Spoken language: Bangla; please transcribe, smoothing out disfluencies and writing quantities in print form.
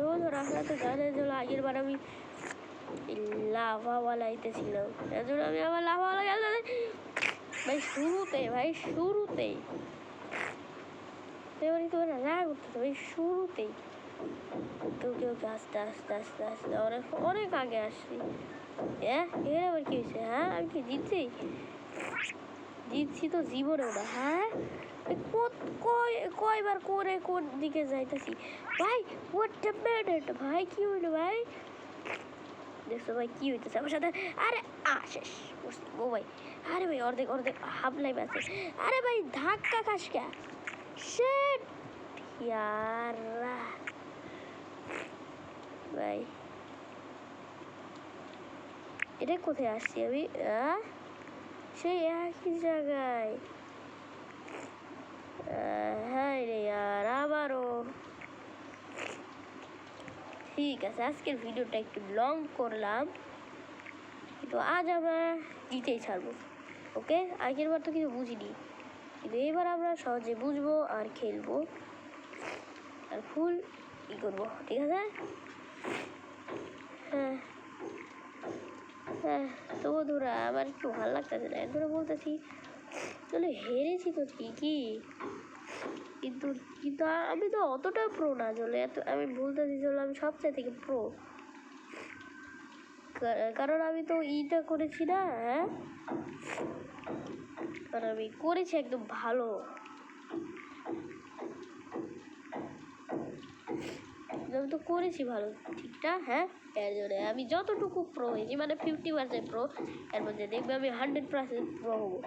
ধর আপনারা তো জানেন যে আগের বার আমি লাভাওয়ালা ছিলাম, এর জন্য আমি আবার লাভাওয়ালা গেলাম ভাই শুরুতেই এবারে তো রাগ উঠতেছে ভাই শুরুতেই। তো কেউ আস্তে আস্তে আস্তে আস্তে অনেক আগে আসছি। হ্যাঁ এর আবার কি হয়েছে? হ্যাঁ আমি কি জিতছি তো জীবনেও না। হ্যাঁ কয়বার করে কোন দিকে যাইতেছি ভাই? ভাই কি হইলো ভাই? দেখছো ভাই কি হইতেছে আমার সাথে? আরে শেষ করছি ও ভাই। আরে ভাই অর্ধেক হাফ লাইফ আছে। আরে ভাই ধাক্কা খাস কে? শিট यार ভাই এটা কোথায় আসছি আমি? সেই একই জায়গায়। হ্যাঁ রে यार আবারও। ঠিক আছে আজকের ভিডিওটা একটু লং করলাম, কিন্তু আজ আমরা জিতেই ছাড়বো। ওকে আগের বার তো কিছু বুঝিনি, কিন্তু এবার আমরা সহজে বুঝবো আর খেলবো আর ফুল ই করবো। ঠিক আছে? হ্যাঁ হ্যাঁ তো বন্ধুরা আমার একটু ভালো লাগতেছে না, এরপরে বলতেছি চলে হেরেছি তো ঠিকই, কিন্তু কিন্তু আমি তো অতটা প্রো না। চলে এত আমি বলতেছি চলো আমি সবচেয়ে থেকে প্রো, কারণ আমি তো ইটা করেছি না। হ্যাঁ কারণ আমি করেছি একদম ভালো, আমি তো করেছি ভালো ঠিকঠাক। হ্যাঁ এর জন্য আমি যতটুকু প্রো হয়েছি মানে 50% প্রো, এর মধ্যে দেখবে আমি 100% প্রো হবো।